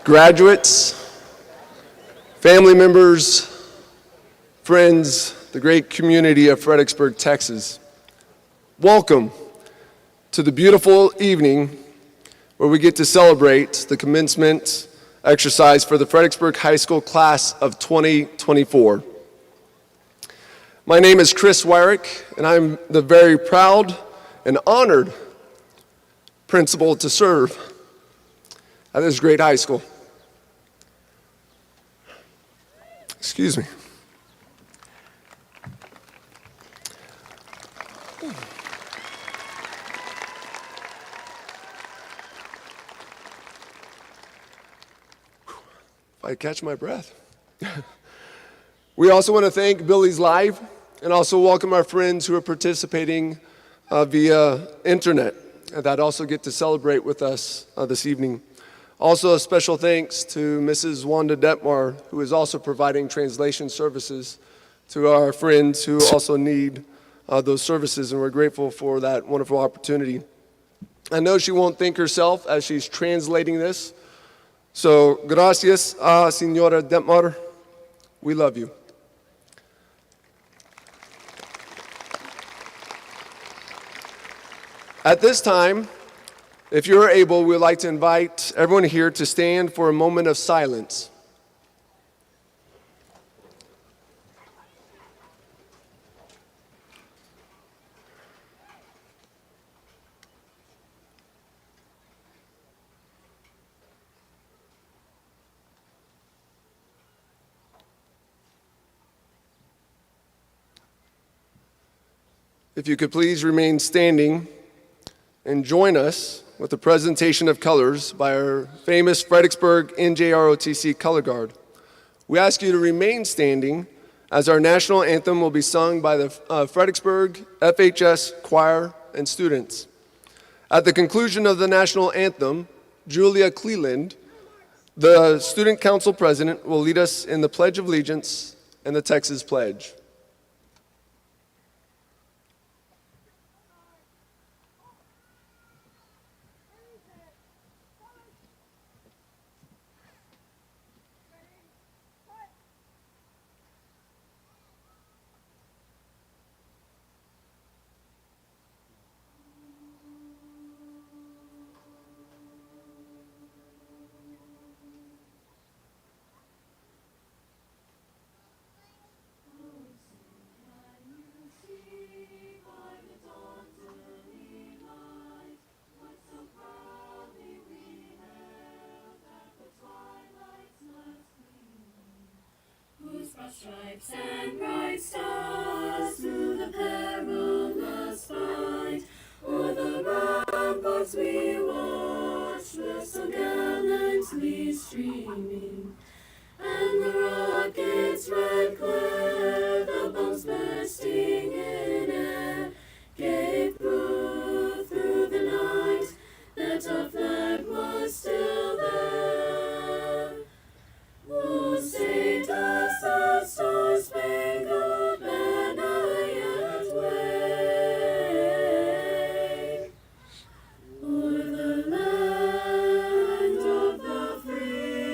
Graduates, family members, friends, the great community of Fredericksburg, Texas, welcome to the beautiful evening where we get to celebrate the commencement exercise for the Fredericksburg High School class of 2024. My name is Chris Wyrick, and I'm the very proud and honored principal to serve at this great high school. Excuse me. If I catch my breath. We also want to thank Billies.Live and also welcome our friends who are participating via internet that also get to celebrate with us this evening. Also, a special thanks to Mrs. Wanda Detmar, who is also providing translation services to our friends who also need those services, and we're grateful for that wonderful opportunity. I know she won't thank herself as she's translating this, so gracias, Señora Detmar. We love you. At this time, if you're able, we'd like to invite everyone here to stand for a moment of silence. If you could please remain standing and join us with the presentation of colors by our famous Fredericksburg NJROTC color guard. We ask you to remain standing as our national anthem will be sung by the Fredericksburg FHS choir and students. At the conclusion of the national anthem, Julia Cleland, the student council president, will lead us in the Pledge of Allegiance and the Texas Pledge. stripes and bright stars through the perilous fight. O'er the ramparts we watched were so gallantly streaming, and the rockets' red glare, the bombs bursting in air, gave proof through the night that our flag was still there. Oh, say does the star-spangled banner yet wave o'er the land of the free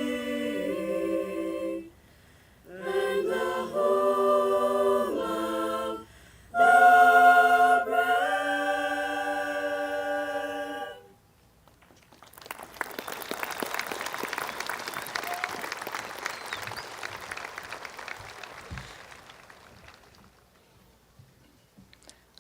and the home of the brave?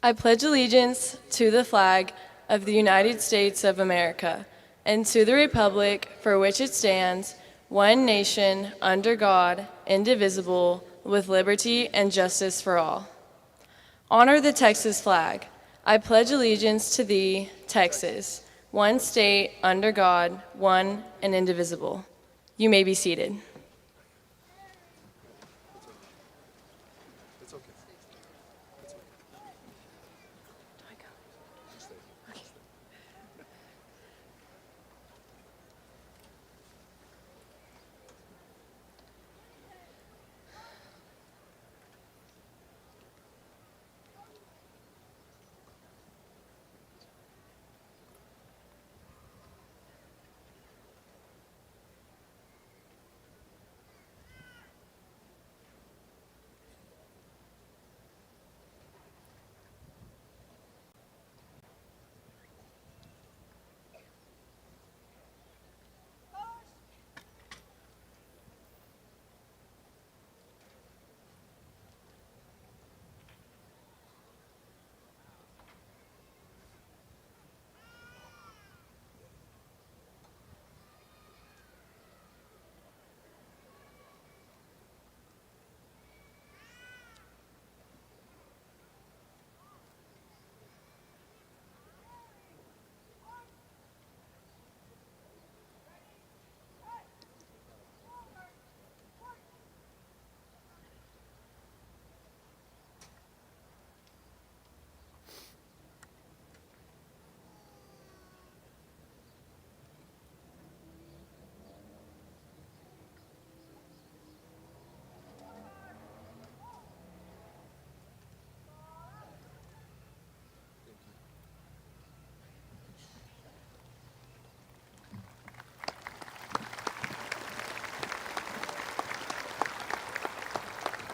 I pledge allegiance to the flag of the United States of America and to the republic for which it stands, one nation, under God, indivisible, with liberty and justice for all. Honor the Texas flag. I pledge allegiance to thee, Texas, one state, under God, one and indivisible. You may be seated.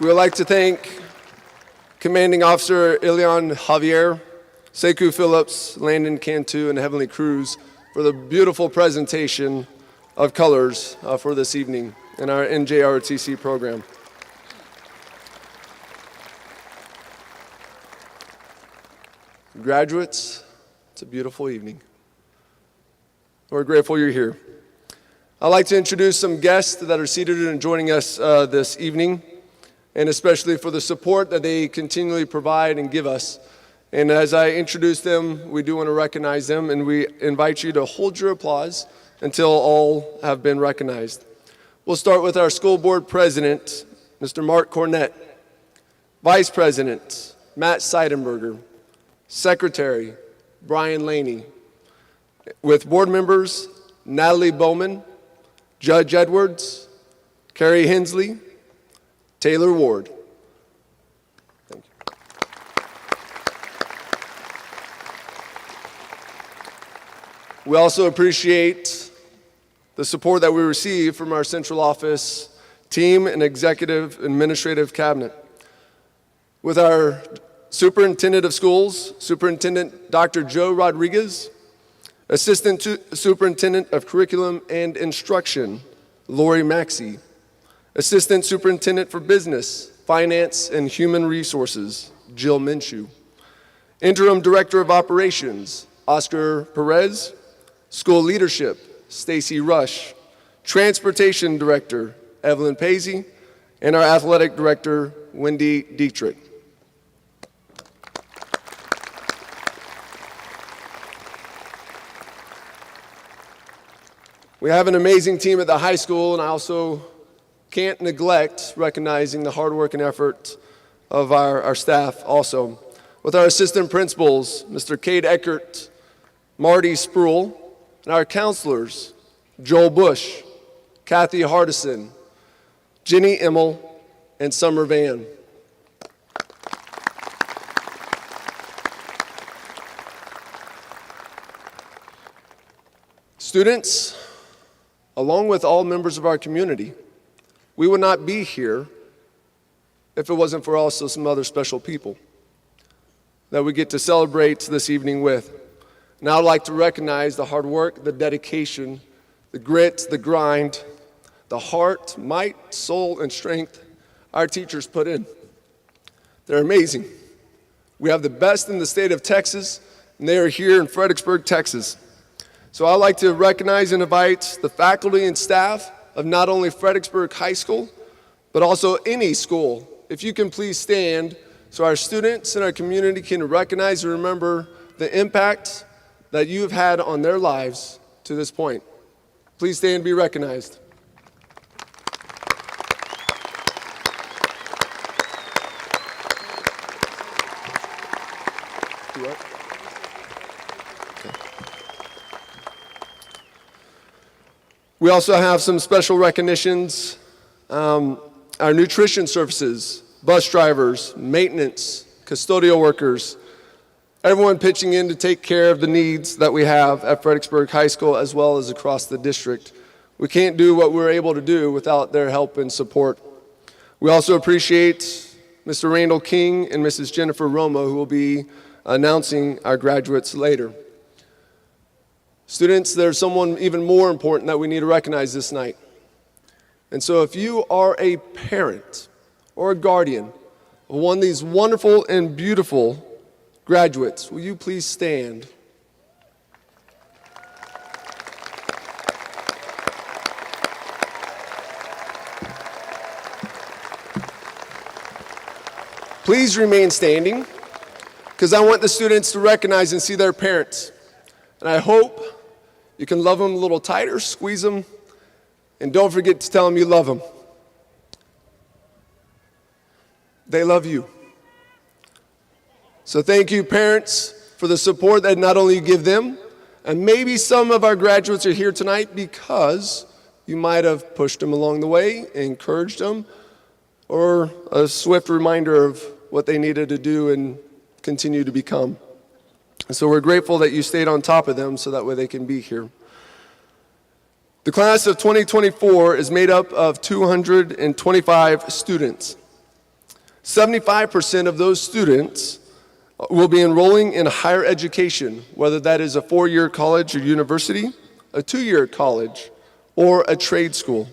We would like to thank Commanding Officer Ilion Javier, Sekou Phillips, Landon Cantu, and Heavenly Cruz for the beautiful presentation of colors for this evening in our NJROTC program. Graduates, it's a beautiful evening. We're grateful you're here. I'd like to introduce some guests that are seated and joining us this evening, and especially for the support that they continually provide and give us. And as I introduce them, we do want to recognize them, and we invite you to hold your applause until all have been recognized. We'll start with our school board president, Mr. Mark Cornett, vice president, Matt Seidenberger, secretary, Brian Laney, with board members, Natalie Bowman, Judge Edwards, Carrie Hensley, Taylor Ward. Thank you. We also appreciate the support that we receive from our central office team and executive administrative cabinet. With our superintendent of schools, Superintendent Dr. Joe Rodriguez, Assistant Superintendent of Curriculum and Instruction, Lori Maxey, Assistant Superintendent for Business, Finance, and Human Resources, Jill Minshew. Interim Director of Operations, Oscar Perez. School Leadership, Stacy Rush. Transportation Director, Evelyn Paisley. and our athletic director, Wendy Dietrich. We have an amazing team at the high school, and I also can't neglect recognizing the hard work and effort of our staff also. With our assistant principals, Mr. Cade Eckert, Marty Spruill, and our counselors, Joel Bush, Kathy Hardison, Jenny Immel, and Summer Van. Students, along with all members of our community, we would not be here if it wasn't for also some other special people that we get to celebrate this evening with. Now I'd like to recognize the hard work, the dedication, the grit, the grind, the heart, might, soul, and strength our teachers put in. They're amazing. We have the best in the state of Texas, and they are here in Fredericksburg, Texas. So I'd like to recognize and invite the faculty and staff of not only Fredericksburg High School, but also any school. If you can please stand so our students and our community can recognize and remember the impact that you have had on their lives to this point. Please stand and be recognized. We also have some special recognitions. Our nutrition services, bus drivers, maintenance, custodial workers, everyone pitching in to take care of the needs that we have at Fredericksburg High School as well as across the district. We can't do what we're able to do without their help and support. We also appreciate Mr. Randall King and Mrs. Jennifer Romo, who will be announcing our graduates later. Students, there's someone even more important that we need to recognize this night. And so if you are a parent or a guardian of one of these wonderful and beautiful graduates, will you please stand? Please remain standing, because I want the students to recognize and see their parents. And I hope you can love them a little tighter, squeeze them, and don't forget to tell them you love them. They love you. So thank you, parents, for the support that not only you give them, and maybe some of our graduates are here tonight because you might have pushed them along the way, encouraged them, or a swift reminder of what they needed to do and continue to become. And so we're grateful that you stayed on top of them so that way they can be here. The class of 2024 is made up of 225 students. 75% of those students will be enrolling in higher education, whether that is a 4-year college or university, a 2-year college, or a trade school.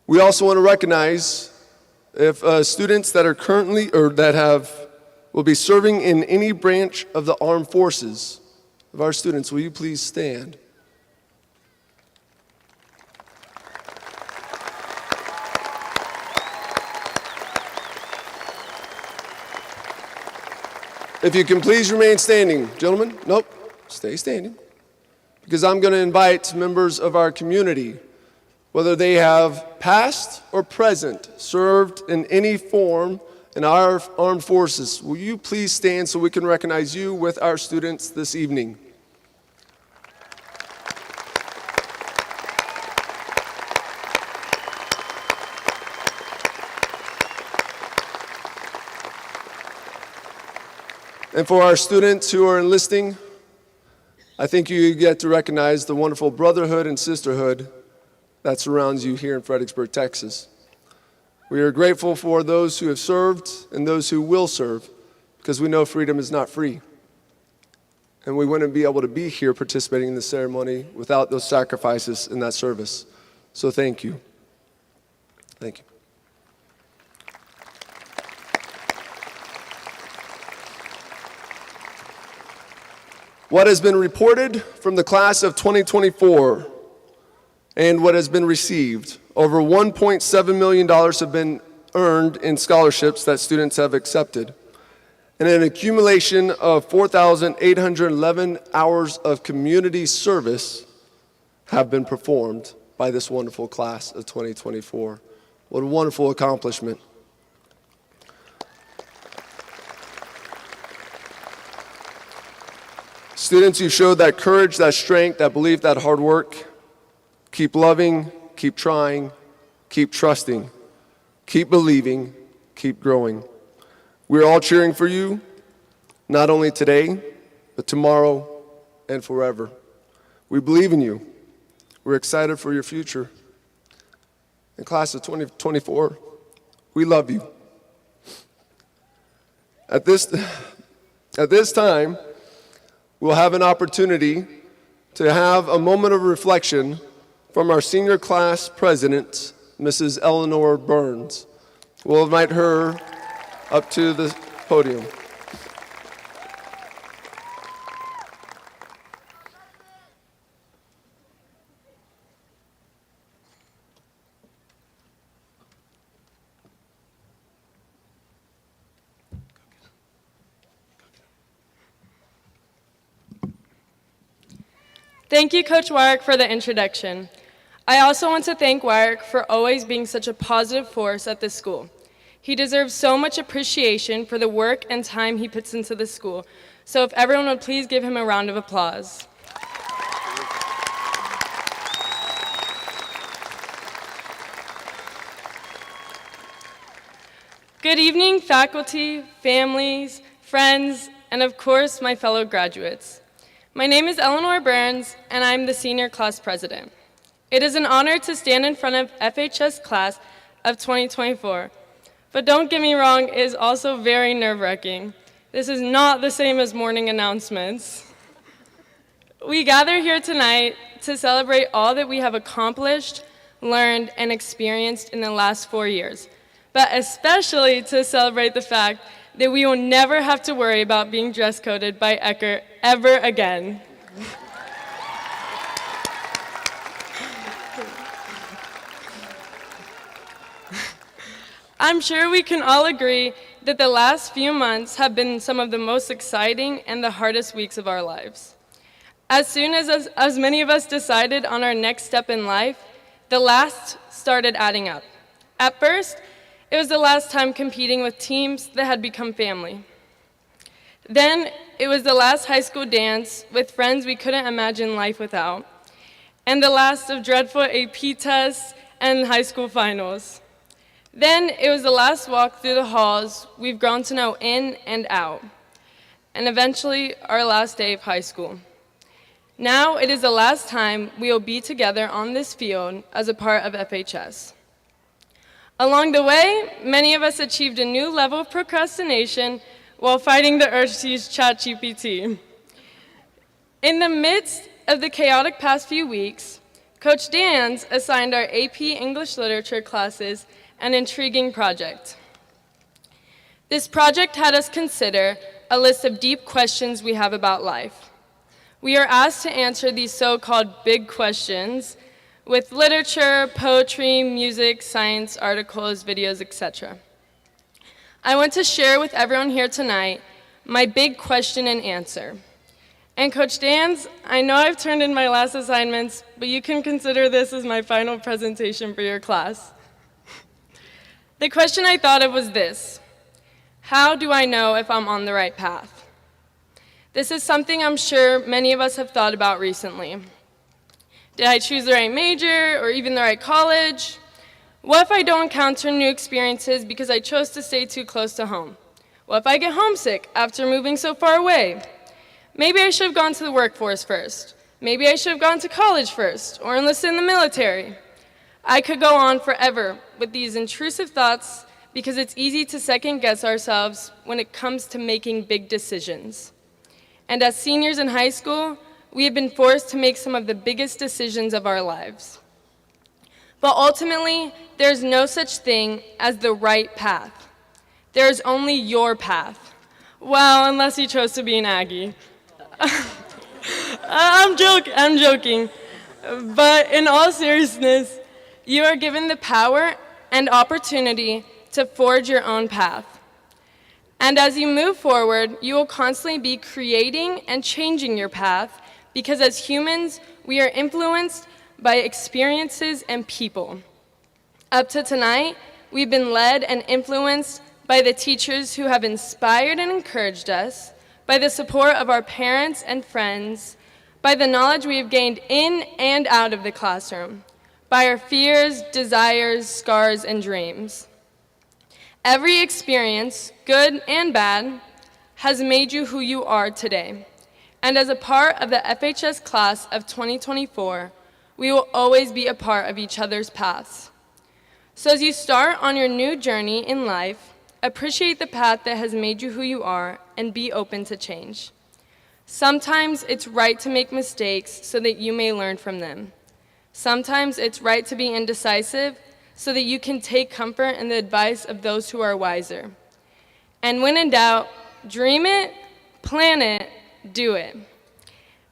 We also want to recognize if students that are currently or that will be serving in any branch of the armed forces of our students. Will you please stand? If you can please remain standing. Gentlemen, nope, stay standing. Because I'm going to invite members of our community, whether they have past or present served in any form in our armed forces. Will you please stand so we can recognize you with our students this evening? And for our students who are enlisting, I think you get to recognize the wonderful brotherhood and sisterhood that surrounds you here in Fredericksburg, Texas. We are grateful for those who have served and those who will serve, because we know freedom is not free. And we wouldn't be able to be here participating in the ceremony without those sacrifices in that service. So thank you. Thank you. What has been reported from the class of 2024 and what has been received. Over $1.7 million have been earned in scholarships that students have accepted, and an accumulation of 4,811 hours of community service have been performed by this wonderful class of 2024. What a wonderful accomplishment. Students, you showed that courage, that strength, that belief, that hard work. Keep loving, keep trying, keep trusting, keep believing, keep growing. We're all cheering for you, not only today, but tomorrow and forever. We believe in you. We're excited for your future. In class of 2024, we love you. At this time, we'll have an opportunity to have a moment of reflection from our senior class president, Mrs. Eleanor Burns. We'll invite her up to the podium. Thank you, Coach Wyrick, for the introduction. I also want to thank Wyrick for always being such a positive force at this school. He deserves so much appreciation for the work and time he puts into the school. So if everyone would please give him a round of applause. Good evening, faculty, families, friends, and of course, my fellow graduates. My name is Eleanor Burns, and I'm the senior class president. It is an honor to stand in front of FHS class of 2024. But don't get me wrong, it is also very nerve-wracking. This is not the same as morning announcements. We gather here tonight to celebrate all that we have accomplished, learned, and experienced in the last 4 years, but especially to celebrate the fact that we will never have to worry about being dress coded by Eckert ever again. I'm sure we can all agree that the last few months have been some of the most exciting and the hardest weeks of our lives. As soon as many of us decided on our next step in life, the last started adding up. At first, it was the last time competing with teams that had become family. Then, it was the last high school dance with friends we couldn't imagine life without, and the last of dreadful AP tests and high school finals. Then, it was the last walk through the halls we've grown to know in and out, and eventually, our last day of high school. Now, it is the last time we will be together on this field as a part of FHS. Along the way, many of us achieved a new level of procrastination while fighting the urge to use ChatGPT. In the midst of the chaotic past few weeks, Coach Danz assigned our AP English Literature classes an intriguing project. This project had us consider a list of deep questions we have about life. We are asked to answer these so-called big questions with literature, poetry, music, science, articles, videos, etc. I want to share with everyone here tonight my big question and answer. And Coach Danz, I know I've turned in my last assignments, but you can consider this as my final presentation for your class. The question I thought of was this: how do I know if I'm on the right path? This is something I'm sure many of us have thought about recently. Did I choose the right major or even the right college? What if I don't encounter new experiences because I chose to stay too close to home? What if I get homesick after moving so far away? Maybe I should have gone to the workforce first. Maybe I should have gone to college first or enlisted in the military. I could go on forever with these intrusive thoughts because it's easy to second-guess ourselves when it comes to making big decisions. And as seniors in high school, we have been forced to make some of the biggest decisions of our lives. But ultimately, there's no such thing as the right path. There is only your path. Well, unless you chose to be an Aggie. I'm joking. But in all seriousness, you are given the power and opportunity to forge your own path. And as you move forward, you will constantly be creating and changing your path because as humans, we are influenced by experiences and people. Up to tonight, we've been led and influenced by the teachers who have inspired and encouraged us, by the support of our parents and friends, by the knowledge we have gained in and out of the classroom, by our fears, desires, scars, and dreams. Every experience, good and bad, has made you who you are today. And as a part of the FHS class of 2024, we will always be a part of each other's paths. So as you start on your new journey in life, appreciate the path that has made you who you are and be open to change. Sometimes it's right to make mistakes so that you may learn from them. Sometimes it's right to be indecisive so that you can take comfort in the advice of those who are wiser. And when in doubt, dream it, plan it, do it.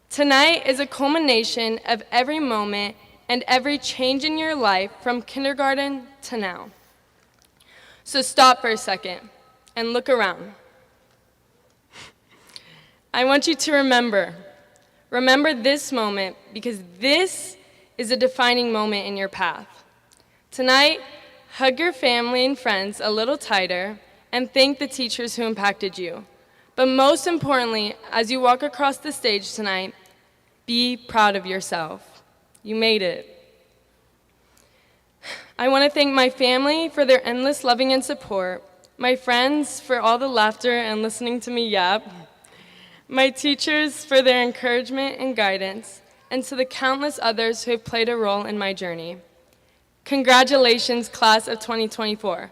Tonight is a culmination of every moment and every change in your life from kindergarten to now. So stop for a second and look around. I want you to remember this moment because this is a defining moment in your path. Tonight, hug your family and friends a little tighter and thank the teachers who impacted you. But most importantly, as you walk across the stage tonight, be proud of yourself. You made it. I want to thank my family for their endless loving and support, my friends for all the laughter and listening to me yap, my teachers for their encouragement and guidance, and to the countless others who have played a role in my journey. Congratulations, class of 2024.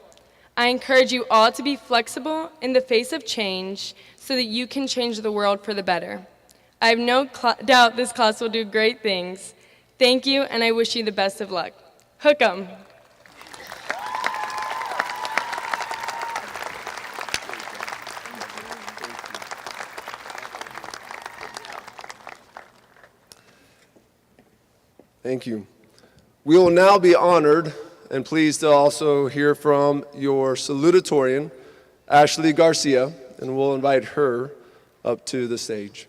I encourage you all to be flexible in the face of change so that you can change the world for the better. I have no doubt this class will do great things. Thank you, and I wish you the best of luck. Hook 'em. Thank you. We will now be honored and pleased to also hear from your salutatorian, Ashley Garcia, and we'll invite her up to the stage.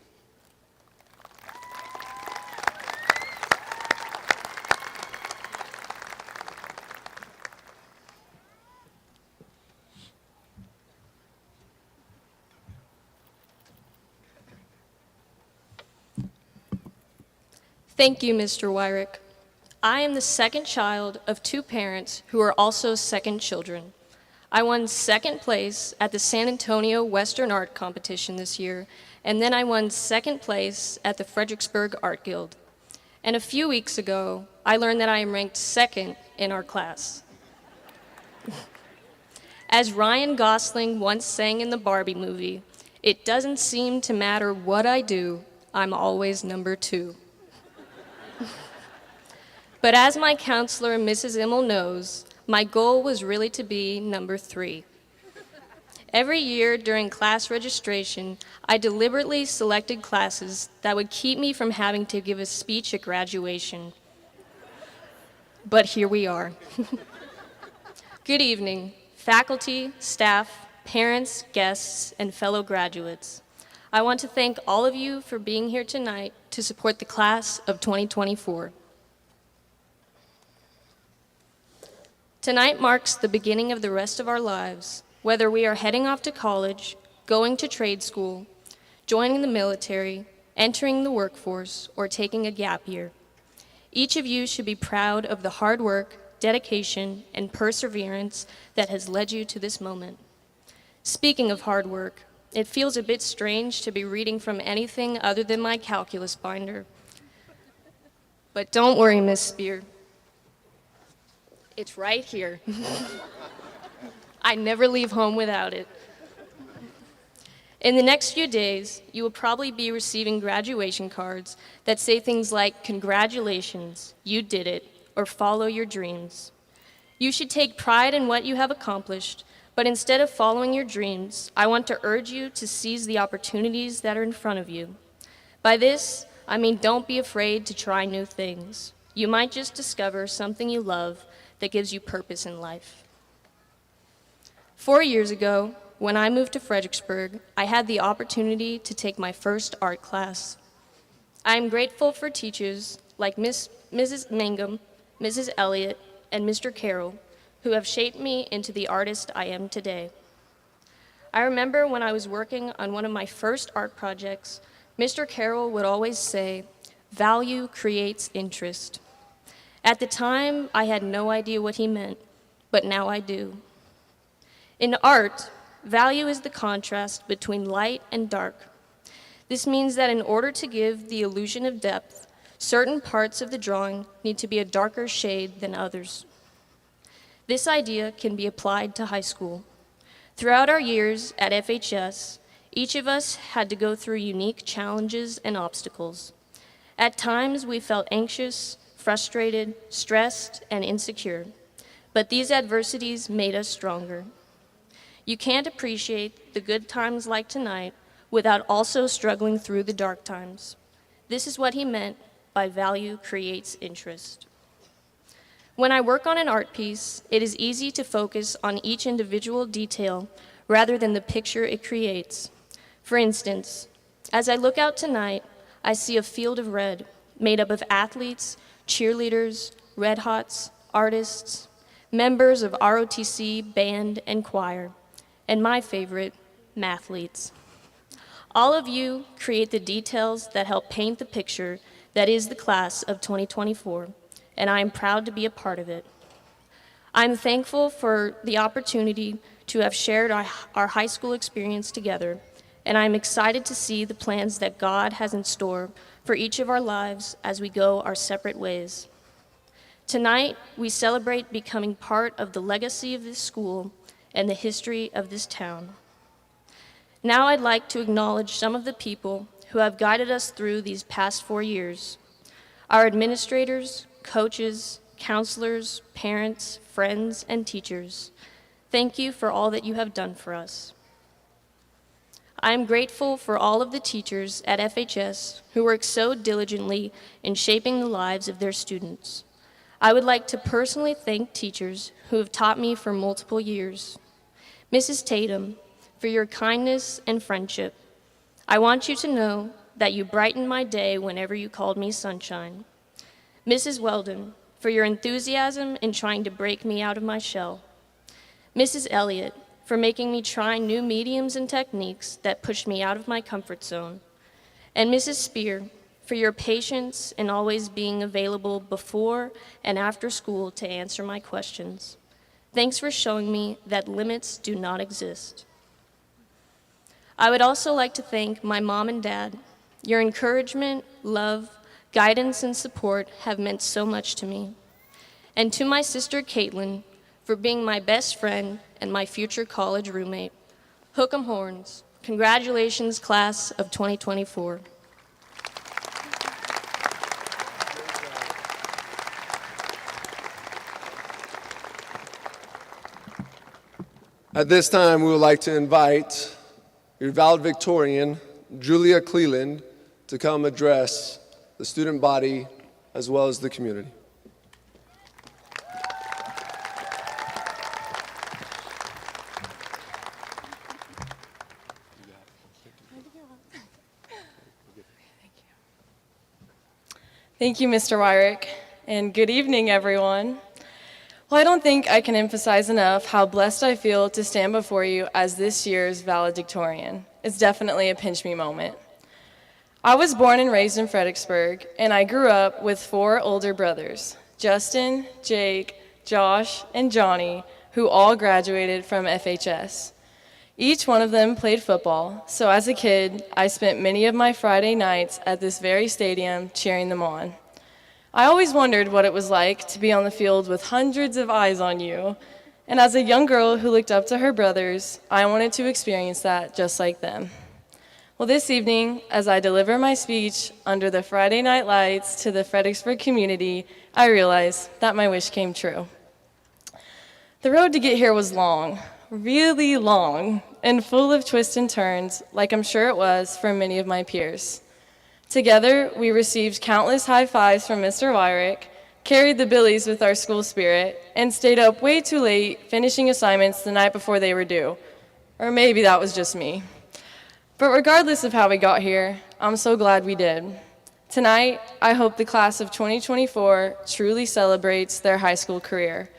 Thank you, Mr. Wyrick. I am the second child of two parents who are also second children. I won second place at the San Antonio Western Art Competition this year, and then I won second place at the Fredericksburg Art Guild. And a few weeks ago, I learned that I am ranked second in our class. As Ryan Gosling once sang in the Barbie movie, it doesn't seem to matter what I do, I'm always number 2. But as my counselor, Mrs. Immel, knows, my goal was really to be number 3. Every year during class registration, I deliberately selected classes that would keep me from having to give a speech at graduation. But here we are. Good evening, faculty, staff, parents, guests, and fellow graduates. I want to thank all of you for being here tonight to support the class of 2024. Tonight marks the beginning of the rest of our lives, whether we are heading off to college, going to trade school, joining the military, entering the workforce, or taking a gap year. Each of you should be proud of the hard work, dedication, and perseverance that has led you to this moment. Speaking of hard work, it feels a bit strange to be reading from anything other than my calculus binder. But don't worry, Miss Spear. It's right here. I never leave home without it. In the next few days, you will probably be receiving graduation cards that say things like, "Congratulations, you did it," or "Follow your dreams." You should take pride in what you have accomplished, but instead of following your dreams, I want to urge you to seize the opportunities that are in front of you. By this, I mean, don't be afraid to try new things. You might just discover something you love that gives you purpose in life. 4 years ago, when I moved to Fredericksburg, I had the opportunity to take my first art class. I am grateful for teachers like Mrs. Mangum, Mrs. Elliott, and Mr. Carroll, who have shaped me into the artist I am today. I remember when I was working on one of my first art projects, Mr. Carroll would always say, "Value creates interest." At the time, I had no idea what he meant, but now I do. In art, value is the contrast between light and dark. This means that in order to give the illusion of depth, certain parts of the drawing need to be a darker shade than others. This idea can be applied to high school. Throughout our years at FHS, each of us had to go through unique challenges and obstacles. At times, we felt anxious, frustrated, stressed, and insecure, but these adversities made us stronger. You can't appreciate the good times like tonight without also struggling through the dark times. This is what he meant by value creates interest. When I work on an art piece, it is easy to focus on each individual detail rather than the picture it creates. For instance, as I look out tonight, I see a field of red made up of athletes, cheerleaders, red hots, artists, members of ROTC, band, and choir, and my favorite, mathletes. All of you create the details that help paint the picture that is the class of 2024, and I am proud to be a part of it. I'm thankful for the opportunity to have shared our high school experience together, and I'm excited to see the plans that God has in store for each of our lives as we go our separate ways. Tonight, we celebrate becoming part of the legacy of this school and the history of this town. Now I'd like to acknowledge some of the people who have guided us through these past 4 years. Our administrators, coaches, counselors, parents, friends, and teachers. Thank you for all that you have done for us. I am grateful for all of the teachers at FHS who work so diligently in shaping the lives of their students. I would like to personally thank teachers who have taught me for multiple years. Mrs. Tatum, for your kindness and friendship. I want you to know that you brightened my day whenever you called me sunshine. Mrs. Weldon, for your enthusiasm in trying to break me out of my shell. Mrs. Elliott, for making me try new mediums and techniques that pushed me out of my comfort zone. And Mrs. Spear, for your patience in always being available before and after school to answer my questions. Thanks for showing me that limits do not exist. I would also like to thank my mom and dad. Your encouragement, love, guidance, and support have meant so much to me. And to my sister, Caitlin, for being my best friend and my future college roommate. Hook 'em horns. Congratulations, class of 2024. At this time, we would like to invite your valedictorian, Julia Cleland, to come address the student body as well as the community. Thank you, Mr. Wyrick, and good evening, everyone. Well, I don't think I can emphasize enough how blessed I feel to stand before you as this year's valedictorian. It's definitely a pinch me moment. I was born and raised in Fredericksburg, and I grew up with 4 older brothers, Justin, Jake, Josh, and Johnny, who all graduated from FHS. Each one of them played football, so as a kid, I spent many of my Friday nights at this very stadium cheering them on. I always wondered what it was like to be on the field with hundreds of eyes on you, and as a young girl who looked up to her brothers, I wanted to experience that just like them. Well, this evening, as I deliver my speech under the Friday night lights to the Fredericksburg community, I realized that my wish came true. The road to get here was long, really long, and full of twists and turns, like I'm sure it was for many of my peers. Together, we received countless high fives from Mr. Wyrick, carried the Billies with our school spirit, and stayed up way too late finishing assignments the night before they were due. Or maybe that was just me. But regardless of how we got here, I'm so glad we did. Tonight, I hope the class of 2024 truly celebrates their high school career.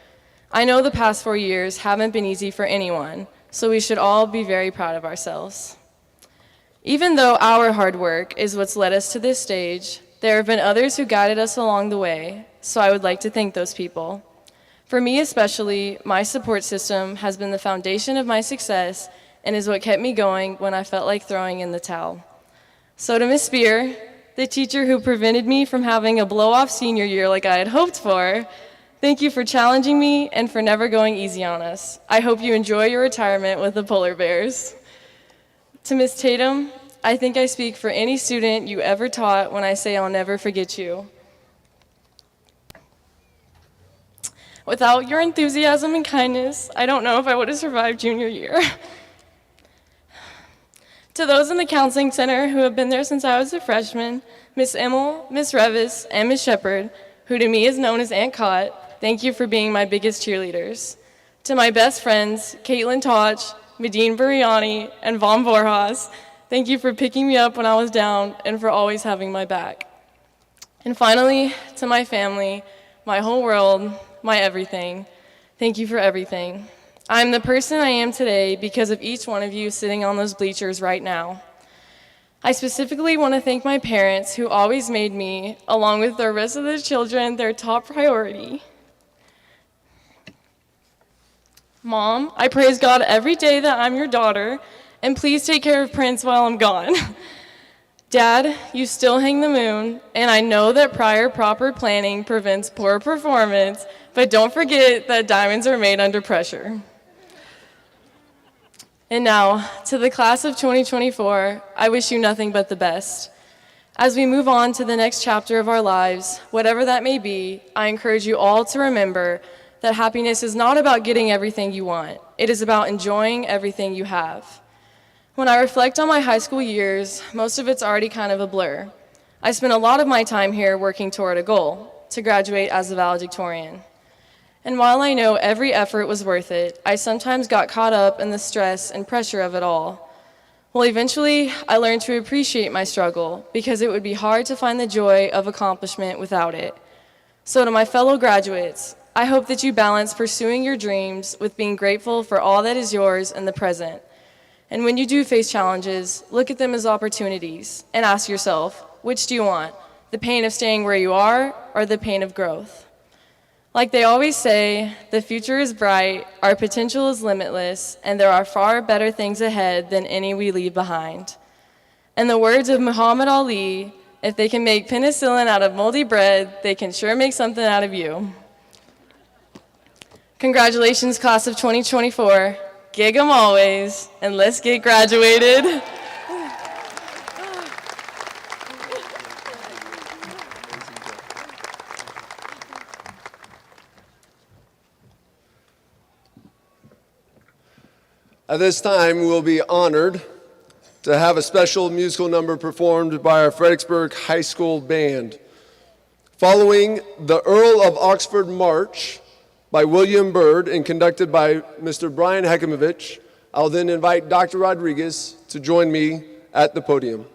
I know the past 4 years haven't been easy for anyone, so we should all be very proud of ourselves. Even though our hard work is what's led us to this stage, there have been others who guided us along the way, so I would like to thank those people. For me especially, my support system has been the foundation of my success and is what kept me going when I felt like throwing in the towel. So to Miss Spear, the teacher who prevented me from having a blow-off senior year like I had hoped for, thank you for challenging me and for never going easy on us. I hope you enjoy your retirement with the polar bears. To Miss Tatum, I think I speak for any student you ever taught when I say I'll never forget you. Without your enthusiasm and kindness, I don't know if I would have survived junior year. To those in the counseling center who have been there since I was a freshman, Miss Emmel, Miss Revis, and Miss Shepard, who to me is known as Aunt Cott, thank you for being my biggest cheerleaders. To my best friends, Caitlin Toch, Medine Buriani, and Von Borjas, thank you for picking me up when I was down and for always having my back. And finally, to my family, my whole world, my everything, thank you for everything. I'm the person I am today because of each one of you sitting on those bleachers right now. I specifically want to thank my parents who always made me, along with the rest of the children, their top priority. Mom, I praise God every day that I'm your daughter, and please take care of Prince while I'm gone. Dad, you still hang the moon, and I know that prior proper planning prevents poor performance, but don't forget that diamonds are made under pressure. And now, to the class of 2024, I wish you nothing but the best. As we move on to the next chapter of our lives, whatever that may be, I encourage you all to remember that happiness is not about getting everything you want. It is about enjoying everything you have. When I reflect on my high school years, most of it's already kind of a blur. I spent a lot of my time here working toward a goal, to graduate as a valedictorian. And while I know every effort was worth it, I sometimes got caught up in the stress and pressure of it all. Well, eventually, I learned to appreciate my struggle because it would be hard to find the joy of accomplishment without it. So to my fellow graduates, I hope that you balance pursuing your dreams with being grateful for all that is yours in the present. And when you do face challenges, look at them as opportunities and ask yourself, which do you want? The pain of staying where you are or the pain of growth? Like they always say, the future is bright, our potential is limitless, and there are far better things ahead than any we leave behind. In the words of Muhammad Ali, if they can make penicillin out of moldy bread, they can sure make something out of you. Congratulations, class of 2024. Gig 'em always, and let's get graduated. At this time, we'll be honored to have a special musical number performed by our Fredericksburg High School Band. Following the Earl of Oxford March by William Byrd and conducted by Mr. Brian Hekimovich, I'll then invite Dr. Rodriguez to join me at the podium.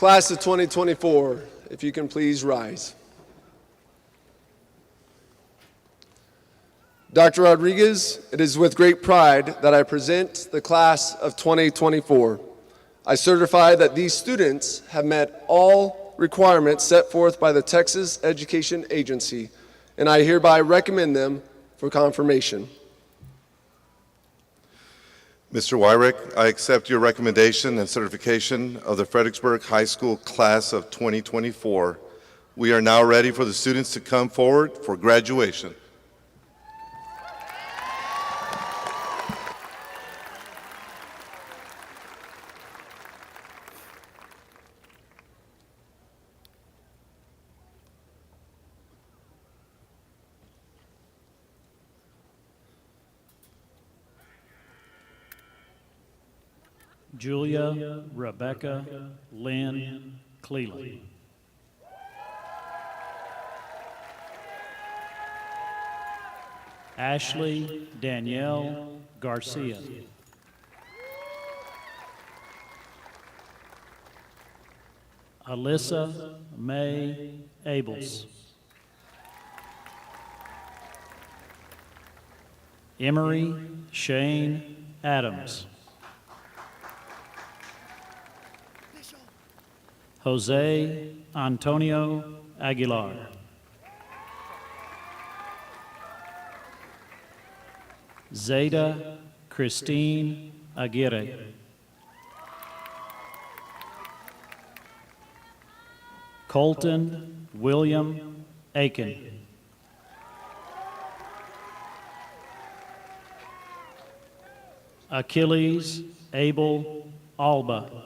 Class of 2024, if you can please rise. Dr. Rodriguez, it is with great pride that I present the class of 2024. I certify that these students have met all requirements set forth by the Texas Education Agency, and I hereby recommend them for confirmation. Mr. Wyrick, I accept your recommendation and certification of the Fredericksburg High School class of 2024. We are now ready for the students to come forward for graduation. Julia Rebecca Lynn Cleland. Ashley Danielle Garcia. Alyssa May Abels. Emery Shane Adams. Jose Antonio Aguilar. Zeta Christine Aguirre. Colton William Aiken. Achilles Abel Alba.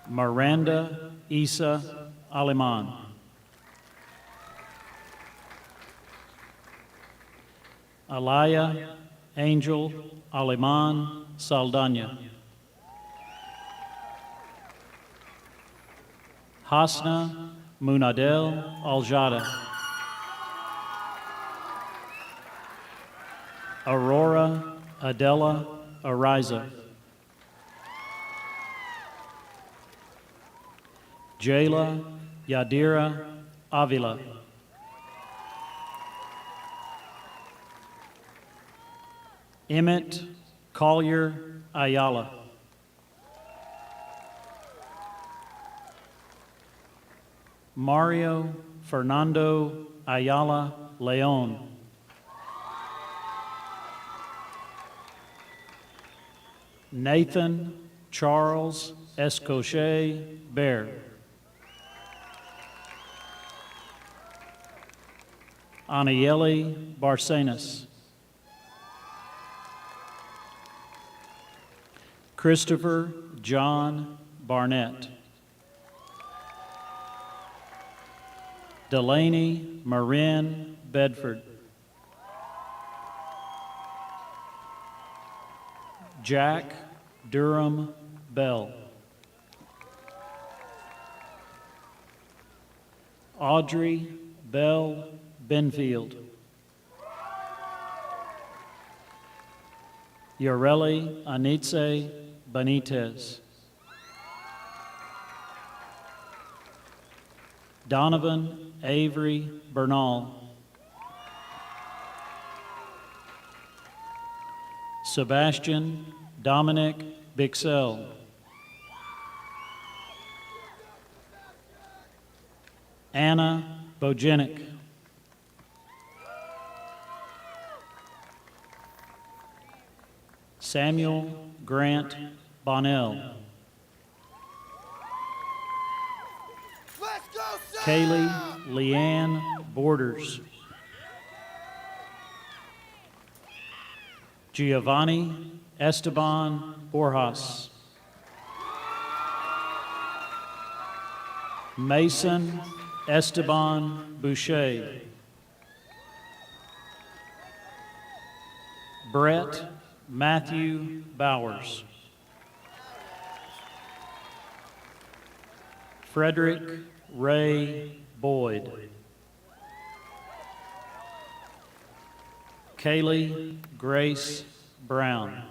Miranda Isa Aleman. Alaya Angel Aleman Saldana. Hasna Munadel Aljada. Aurora Adela Ariza. Jayla Yadira Avila. Emmett Collier Ayala. Mario Fernando Ayala Leon. Nathan Charles Escochet Bear. Anieli Barcenas. Christopher John Barnett. Delaney Marin Bedford. Jack Durham Bell. Audrey Bell Benfield. Yoreli Anitze Benitez. Donovan Avery Bernal. Sebastian Dominic Bixell. Anna Bojenic. Samuel Grant Bonnell. Kaylee Leanne Borders. Giovanni Esteban Borjas. Mason Esteban Boucher. Brett Matthew Bowers. Frederick Ray Boyd. Kaylee Grace Brown.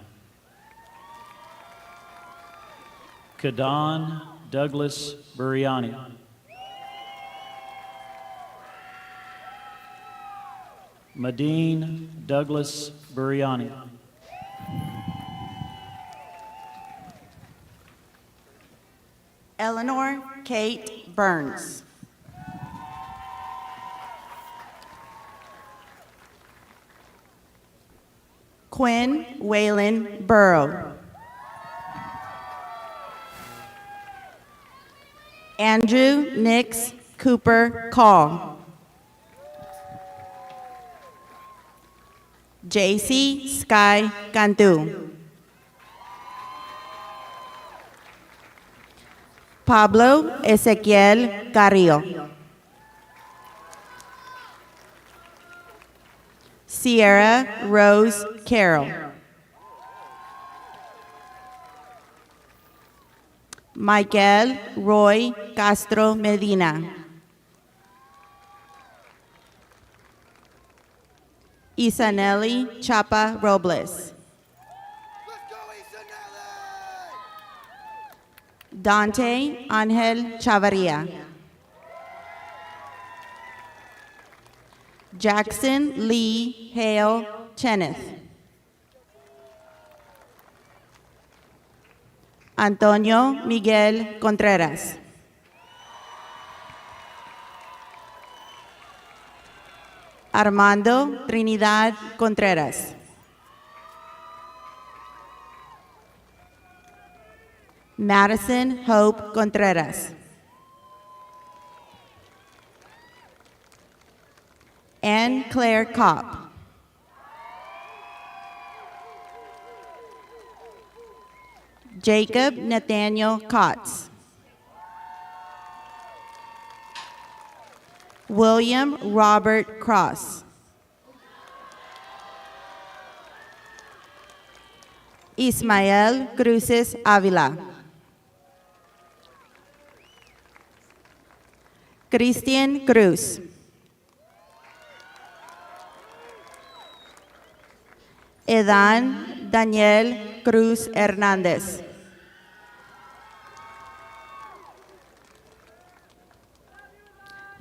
Kadan Douglas Buriani. Madine Douglas Buriani. Eleanor Kate Burns. Quinn Waylon Burrow. Andrew Nix Cooper Call. JC Sky Cantu. Pablo Ezequiel Carrillo. Sierra Rose Carroll. Michael Roy Castro Medina. Isanelli Chapa Robles. Dante Angel Chavarria. Jackson Lee Hale Cheneth. Antonio Miguel Contreras. Armando Trinidad Contreras. Madison Hope Contreras. Anne Claire Kopp. Jacob Nathaniel Kotz. William Robert Cross. Ismael Cruces Avila. Christian Cruz. Edan Daniel Cruz Hernández.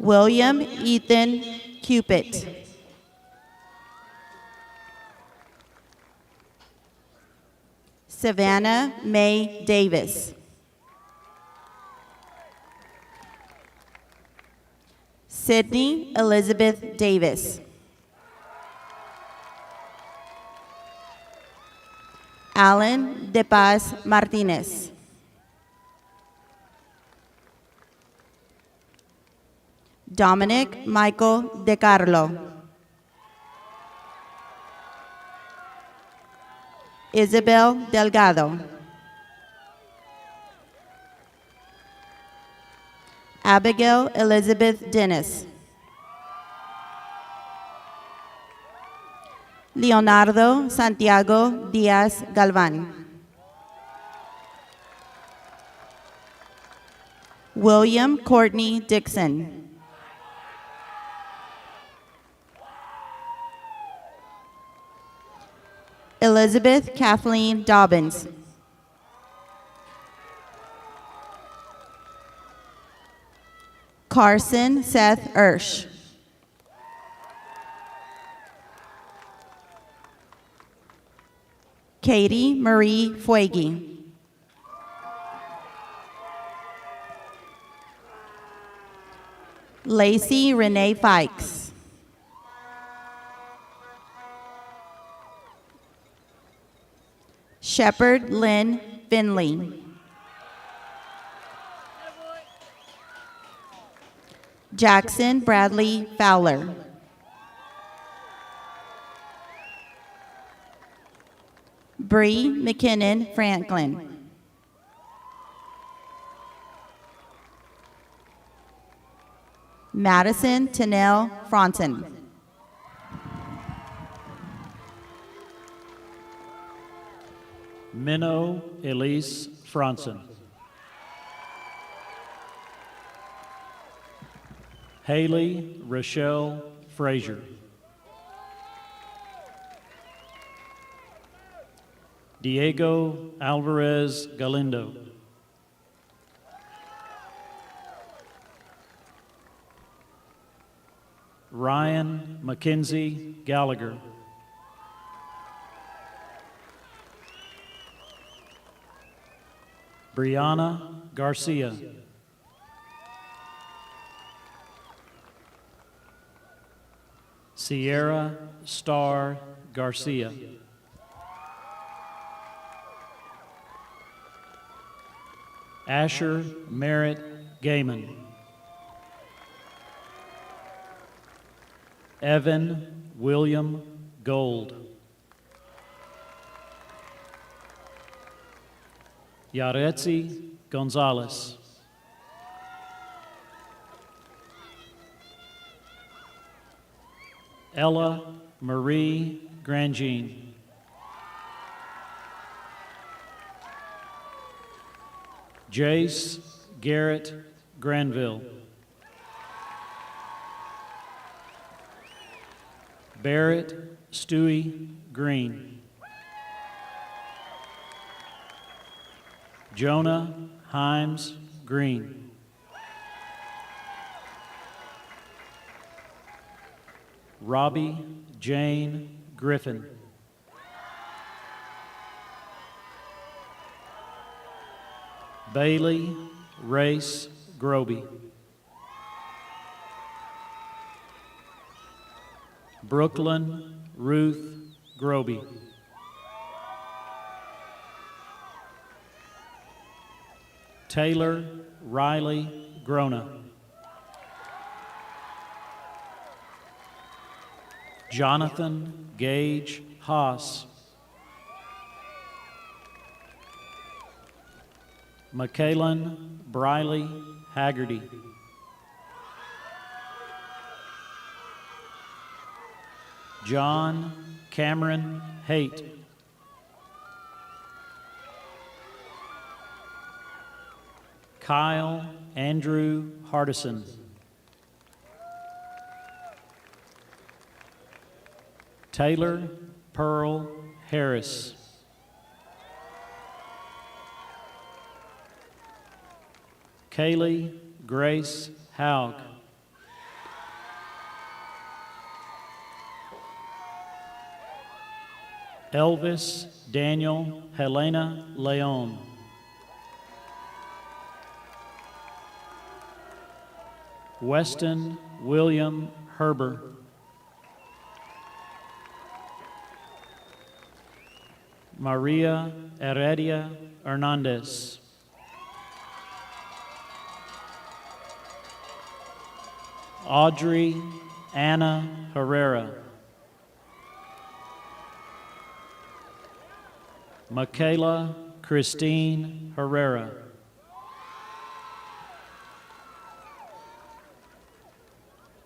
William Ethan Cupid. Savannah May Davis. Sydney Elizabeth Davis. Alan De Paz Martinez. Dominic Michael De Carlo. Isabel Delgado. Abigail Elizabeth Dennis. Leonardo Santiago Diaz Galvan. William Courtney Dixon. Elizabeth Kathleen Dobbins. Carson Seth Ersch. Katie Marie Fuegi. Lacey Renee Fikes. Shepard Lynn Finley. Jackson Bradley Fowler. Bree McKinnon Franklin. Madison Tennell Fronton. Minnow Elise Franson. Haley Rochelle Frazier. Diego Alvarez Galindo. Ryan Mackenzie Gallagher. Brianna Garcia. Sierra Star Garcia. Asher Merritt Gaiman. Evan William Gold. Yaretzi Gonzalez. Ella Marie Grandjean. Jace Garrett Granville. Barrett Stewie Green. Jonah Himes Green. Robbie Jane Griffin. Bailey Race Groby. Brooklyn Ruth Groby. Taylor Riley Grona. Jonathan Gage Haas. Michaelan Briley Haggerty. John Cameron Haight. Kyle Andrew Hardison. Taylor Pearl Harris. Kaylee Grace Haug. Elvis Daniel Helena Leon. Weston William Herber. Maria Heredia Hernandez. Audrey Anna Herrera. Michaela Christine Herrera.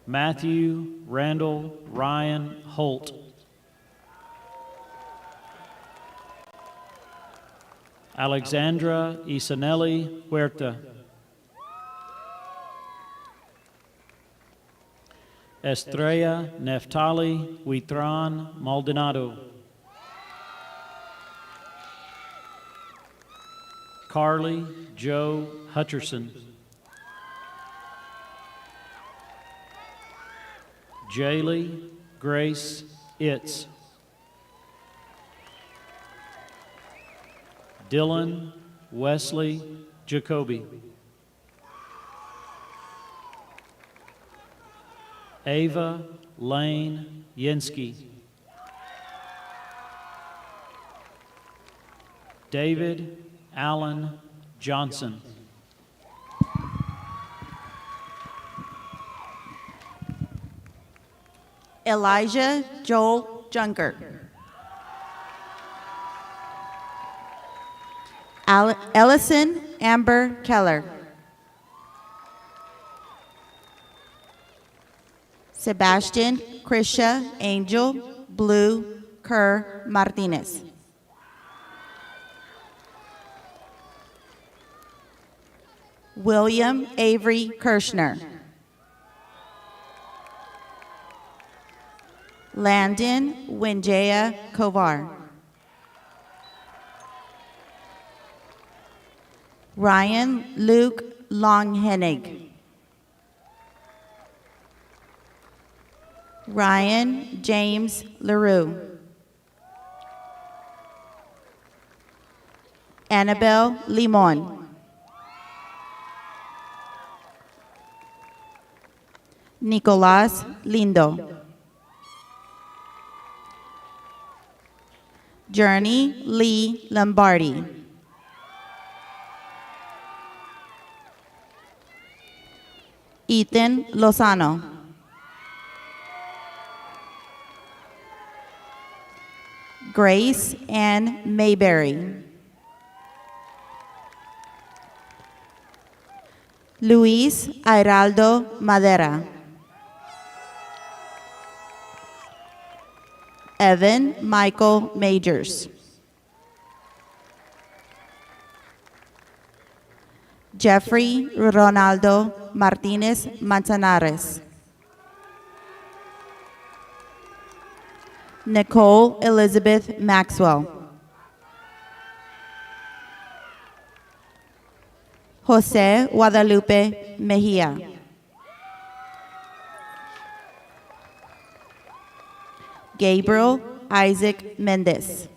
Matthew Randall Ryan Holt. Alexandra Isanelli Huerta. Estrella Neftali Huitran Maldonado. Carly Joe Hutcherson. Jaylee Grace Itz. Dylan Wesley Jacoby. Ava Lane Yensky. David Allen Johnson. Elijah Joel Junker. Ellison Amber Keller. Sebastian Krisha Angel Blue Kerr Martinez. William Avery Kirschner. Landon Winjaya Kovar. Ryan Luke Longhennig. Ryan James LaRue. Annabelle Limon. Nicolás Lindo. Journey Lee Lombardi. Ethan Lozano. Grace Ann Mayberry. Luis Airaldo Madera. Evan Michael Majors. Jeffrey Ronaldo Martinez Manzanares. Nicole Elizabeth Maxwell. Jose Guadalupe Mejia. Gabriel Isaac Mendez.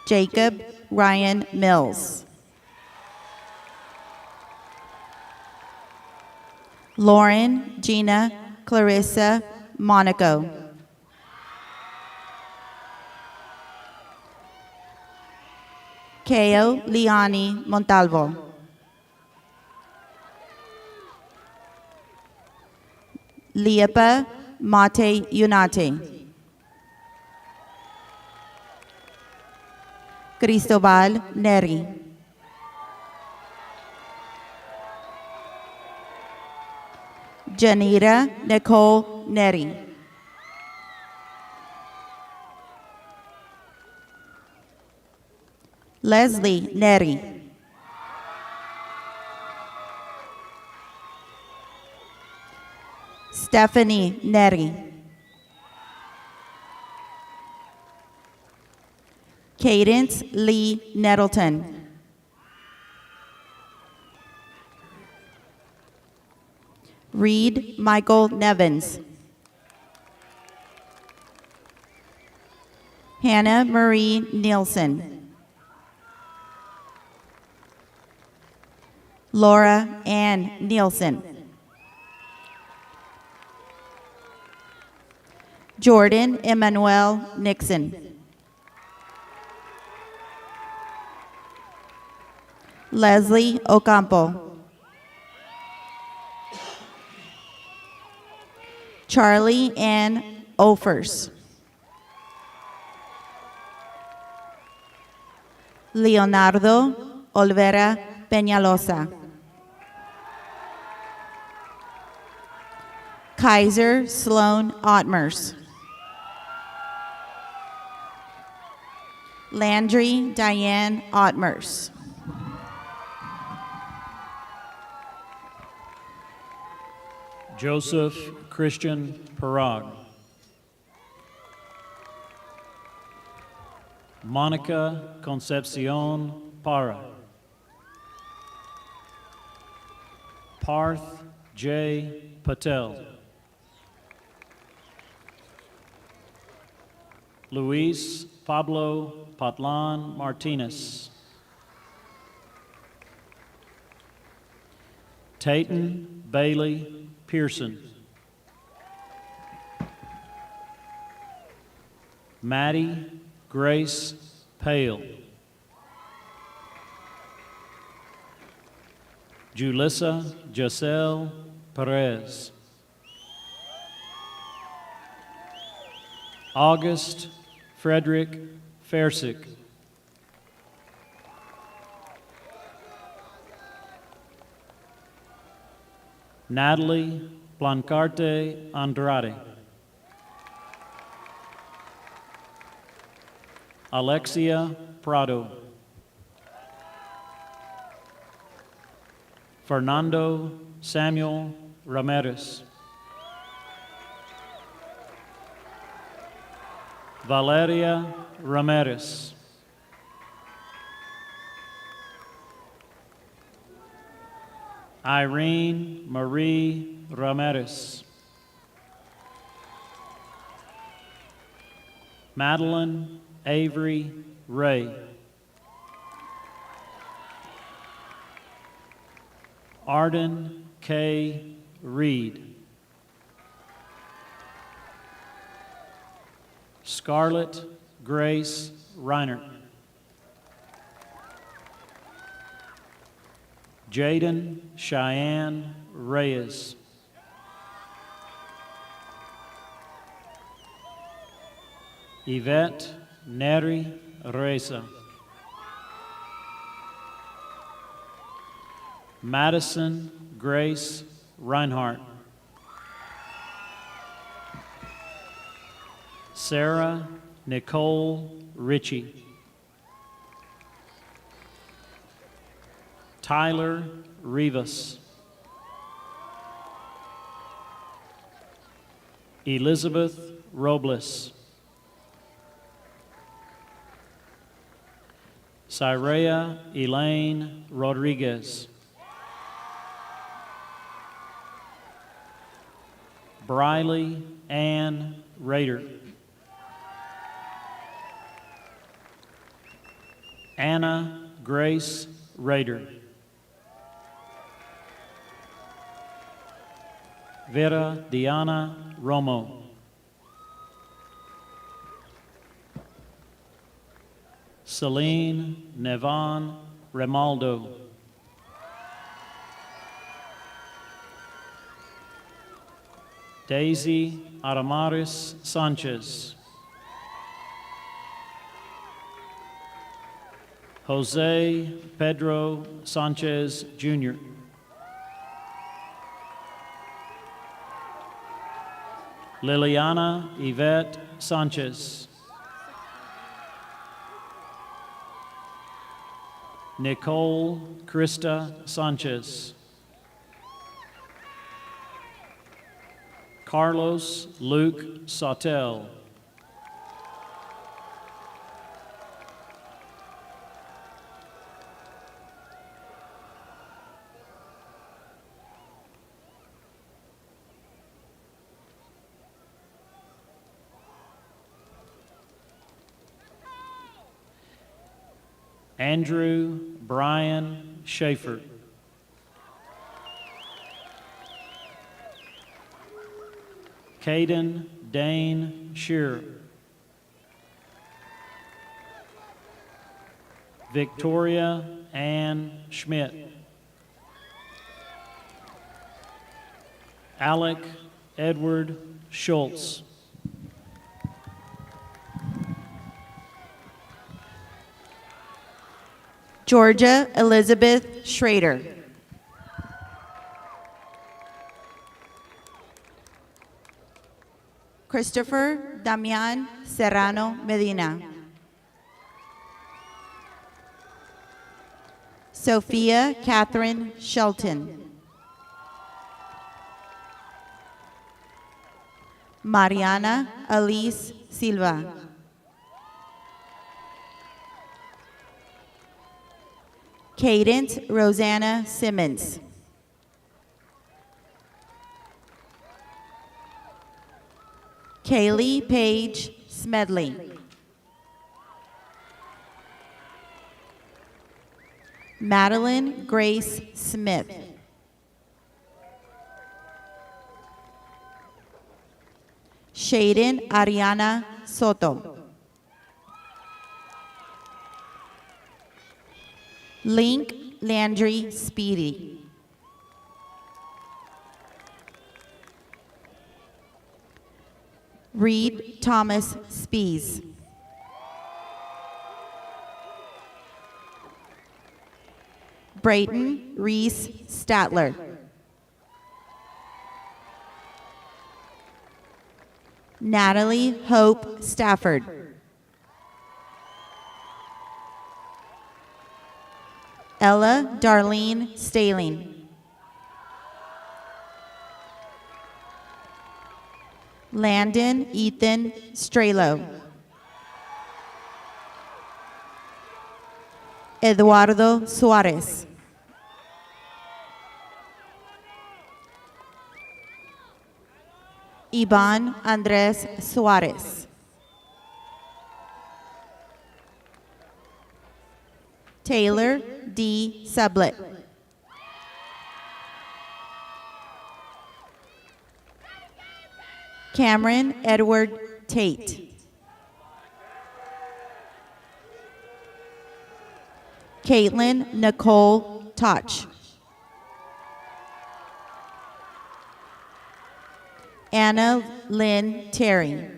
Jacob Ryan Mills. Lauren Gina Clarissa Monaco. Keo Liani Montalvo. Liepa Mate Unate. Cristobal Neri. Janira Nicole Neri. Leslie Neri. Stephanie Neri. Cadence Lee Nettleton. Reed Michael Nevins. Hannah Marie Nielsen. Laura Ann Nielsen. Jordan Emmanuel Nixon. Leslie Ocampo. Charlie Ann Offers. Leonardo Olvera Peñalosa. Kaiser Sloan Ottmers. Landry Diane Ottmers. Joseph Christian Parag. Monica Concepcion Parra. Parth J. Patel. Luis Pablo Patlan Martinez. Tayton Bailey Pearson. Maddie Grace Pale. Julissa Giselle Perez. August Frederick Fairsick. Natalie Blancarte Andrade. Alexia Prado. Fernando Samuel Ramirez. Valeria Ramirez. Irene Marie Ramirez. Madeline Avery Ray. Arden K. Reed. Scarlett Grace Reiner. Jaden Cheyenne Reyes. Yvette Neri Reza. Madison Grace Reinhardt. Sarah Nicole Ritchie. Tyler Rivas. Elizabeth Robles. Syrea Elaine Rodriguez. Briley Ann Rader. Anna Grace Rader. Vera Diana Romo. Celine Nevan Remaldo. Daisy Adamaris Sanchez. Jose Pedro Sanchez Jr. Liliana Yvette Sanchez. Nicole Krista Sanchez. Carlos Luke Sautel. Andrew Brian Schaefer. Caden Dane Shearer. Victoria Ann Schmidt. Alec Edward Schultz. Georgia Elizabeth Schrader. Christopher Damian Serrano Medina. Sophia Catherine Shelton. Mariana Alice Silva. Cadence Rosanna Simmons. Kaylee Paige Smedley. Madeline Grace Smith. Shaden Ariana Soto. Link Landry Speedy. Reed Thomas Spees. Brayton Reese Statler. Natalie Hope Stafford. Ella Darlene Staling. Landon Ethan Strelo. Eduardo Suarez. Ivan Andres Suarez. Taylor D. Sublett. Cameron Edward Tate. Caitlin Nicole Toch. Anna Lynn Terry.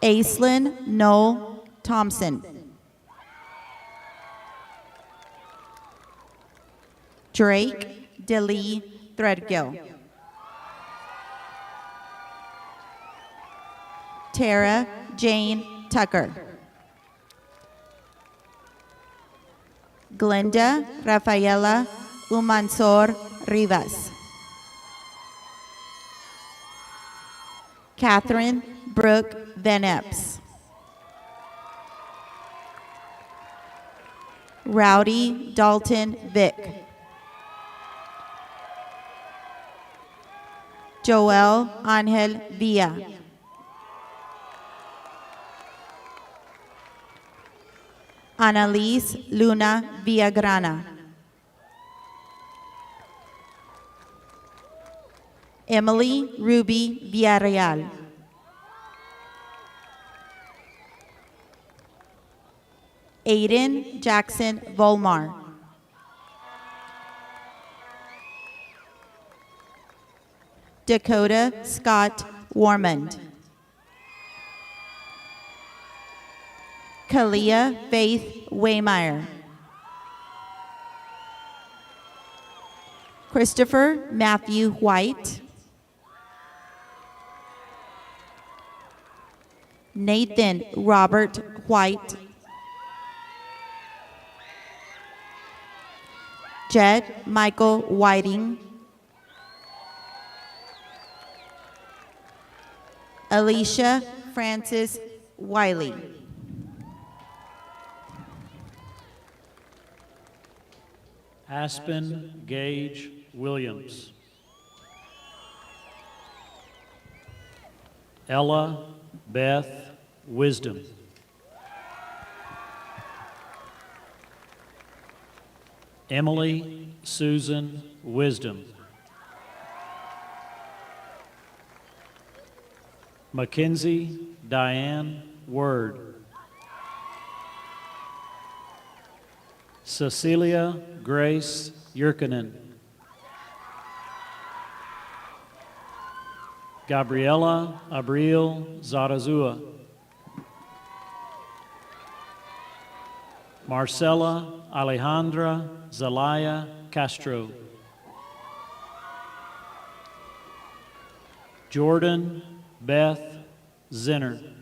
Aislinn Noel Thompson. Drake DeLee Threadgill. Tara Jane Tucker. Glenda Rafaela Umansor Rivas. Catherine Brooke Van Epps. Rowdy Dalton Vick. Joel Angel Villa. Annalise Luna Villagrana. Emily Ruby Villarreal. Aiden Jackson Volmar. Dakota Scott Warmond. Kalia Faith Waymeyer. Christopher Matthew White. Nathan Robert White. Jed Michael Whiting. Alicia Francis Wiley. Aspen Gage Williams. Ella Beth Wisdom. Emily Susan Wisdom. Mackenzie Diane Word. Cecilia Grace Yurkanen. Gabriela Abril Zarazua. Marcela Alejandra Zelaya Castro. Jordan Beth Zinner.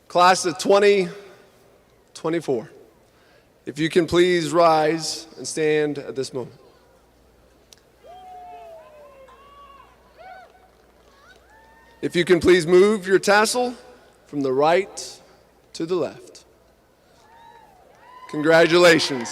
Class of 2024, if you can please rise and stand at this moment. If you can please move your tassel from the right to the left. Congratulations.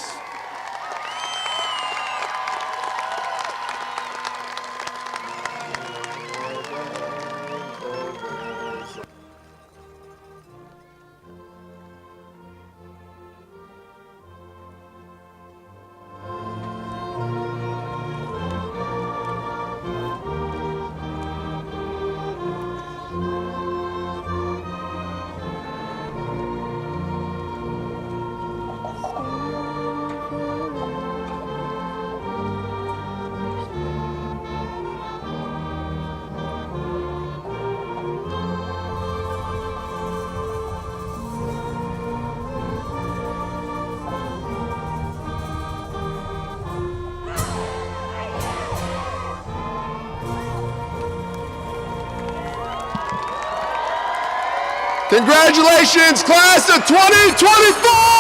Congratulations, class of 2024!